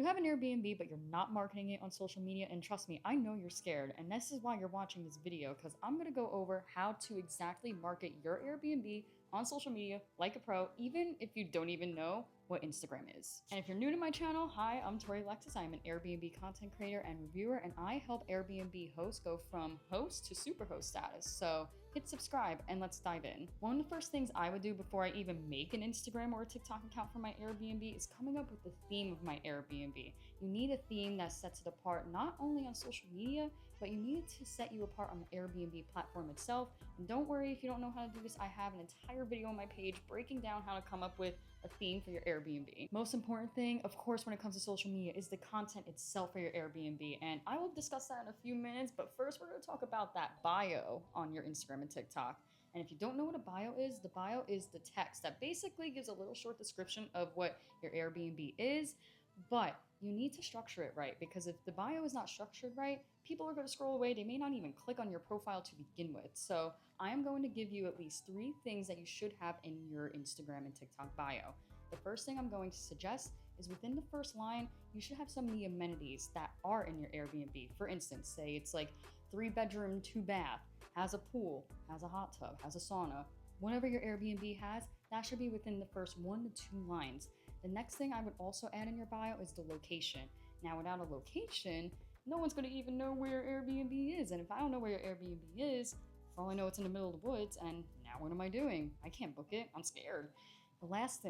You have an Airbnb, but you're not marketing it on social media. And trust me, I know you're scared. And this is why you're watching this video, because I'm going to go over how to exactly market your Airbnb on social media like a pro, even if you don't even know what Instagram is. And if you're new to my channel, hi, I'm Tori Alexis. I'm an Airbnb content creator and reviewer, and I help Airbnb hosts go from host to superhost status. So hit subscribe and let's dive in. One of the first things I would do before I even make an Instagram or a TikTok account for my Airbnb is coming up with the theme of my Airbnb. You need a theme that sets it apart not only on social media, but you need it to set you apart on the Airbnb platform itself. And don't worry if you don't know how to do this, I have an entire video on my page breaking down how to come up with a theme for your Airbnb. Most important thing, of course, when it comes to social media is the content itself for your Airbnb. And I will discuss that in a few minutes, but first we're gonna talk about that bio on your Instagram and TikTok. And if you don't know what a bio is the text that basically gives a little short description of what your Airbnb is, but you need to structure it right, because if the bio is not structured right, people are going to scroll away. They may not even click on your profile to begin with. So I am going to give you at least 3 things that you should have in your Instagram and TikTok bio. The first thing I'm going to suggest is within the first line, you should have some of the amenities that are in your Airbnb. For instance, say it's like 3-bedroom, 2-bath, has a pool, has a hot tub, has a sauna. Whatever your Airbnb has, that should be within the first 1 to 2 lines. The next thing I would also add in your bio is the location. Now, without a location, no one's going to even know where your Airbnb is. And if I don't know where your Airbnb is, for all I know, it's in the middle of the woods. And now what am I doing? I can't book it. I'm scared. The last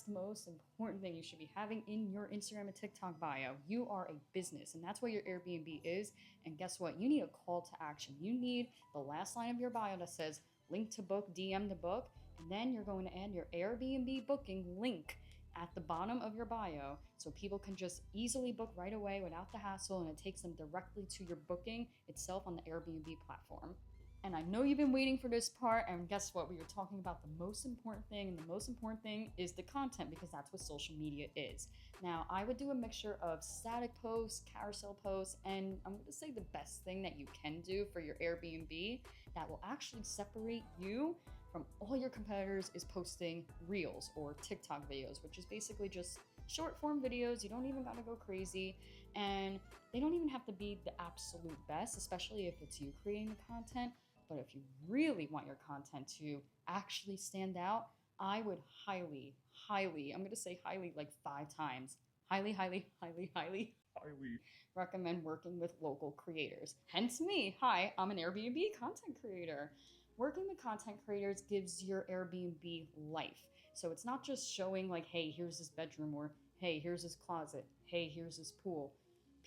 most important thing you should be having in your Instagram and TikTok bio, you are a business, and that's what your Airbnb is. And guess what? You need a call to action. You need the last line of your bio that says link to book, DM to book, and then you're going to add your Airbnb booking link at the bottom of your bio so people can just easily book right away without the hassle, and it takes them directly to your booking itself on the Airbnb platform. And I know you've been waiting for this part, and guess what? We were talking about the most important thing, and the most important thing is the content, because that's what social media is. Now, I would do a mixture of static posts, carousel posts, and I'm going to say the best thing that you can do for your Airbnb that will actually separate you from all your competitors is posting Reels or TikTok videos, which is basically just short form videos. You don't even gotta go crazy, and they don't even have to be the absolute best, especially if it's you creating the content. But if you really want your content to actually stand out, I would highly, I'm gonna say highly like 5 times, highly recommend working with local creators. Hence me, hi, I'm an Airbnb content creator. Working with content creators gives your Airbnb life. So it's not just showing like, hey, here's this bedroom, or hey, here's this closet, hey, here's this pool.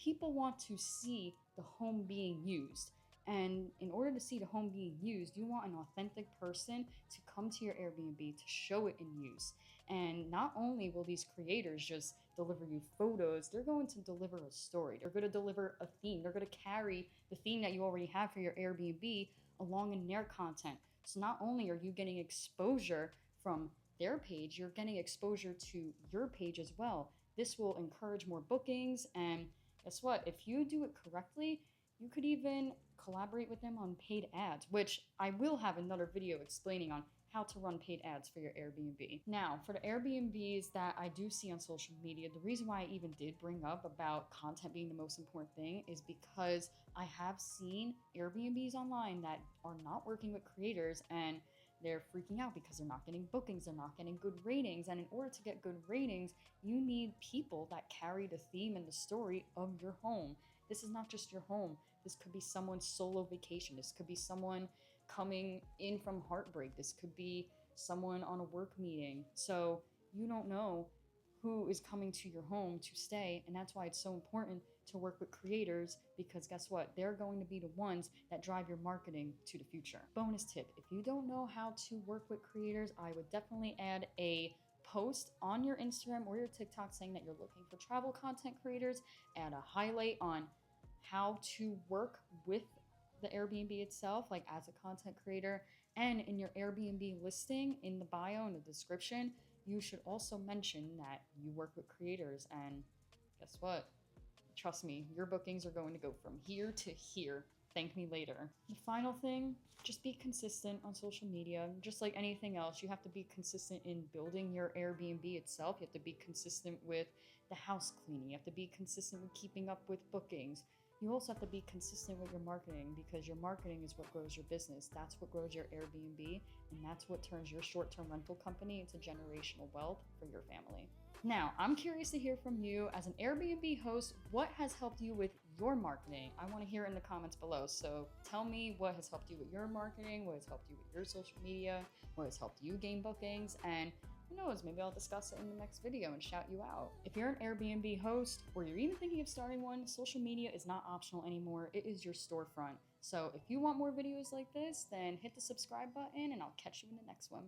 People want to see the home being used. And in order to see the home being used, you want an authentic person to come to your Airbnb to show it in use. And not only will these creators just deliver you photos, they're going to deliver a story. They're going to deliver a theme. They're going to carry the theme that you already have for your Airbnb along in their content. So not only are you getting exposure from their page, you're getting exposure to your page as well. This will encourage more bookings, and guess what? If you do it correctly, you could even collaborate with them on paid ads, which I will have another video explaining on how to run paid ads for your Airbnb. Now, for the Airbnbs that I do see on social media, the reason why I even did bring up about content being the most important thing is because I have seen Airbnbs online that are not working with creators, and they're freaking out because they're not getting bookings, they're not getting good ratings. And in order to get good ratings, you need people that carry the theme and the story of your home. This is not just your home. This could be someone's solo vacation. This could be someone coming in from heartbreak. This could be someone on a work meeting. So you don't know who is coming to your home to stay, and that's why it's so important to work with creators, because guess what? They're going to be the ones that drive your marketing to the future. Bonus tip, if you don't know how to work with creators, I would definitely add a post on your Instagram or your TikTok saying that you're looking for travel content creators, add a highlight on how to work with the Airbnb itself, like as a content creator, and in your Airbnb listing, in the bio and the description, you should also mention that you work with creators. And guess what? Trust me, your bookings are going to go from here to here Thank me later. The final thing, just be consistent on social media. Just like anything else, you have to be consistent in building your Airbnb itself. You have to be consistent with the house cleaning. You have to be consistent with keeping up with bookings. You also have to be consistent with your marketing because your marketing is what grows your business. That's what grows your Airbnb, and that's what turns your short term rental company into generational wealth for your family. Now, I'm curious to hear from you as an Airbnb host. What has helped you with your marketing? I want to hear in the comments below. So tell me what has helped you with your marketing, what has helped you with your social media, what has helped you gain bookings, and who knows, maybe I'll discuss it in the next video and shout you out. If you're an Airbnb host or you're even thinking of starting one, social media is not optional anymore. It is your storefront. So if you want more videos like this, then hit the subscribe button and I'll catch you in the next one.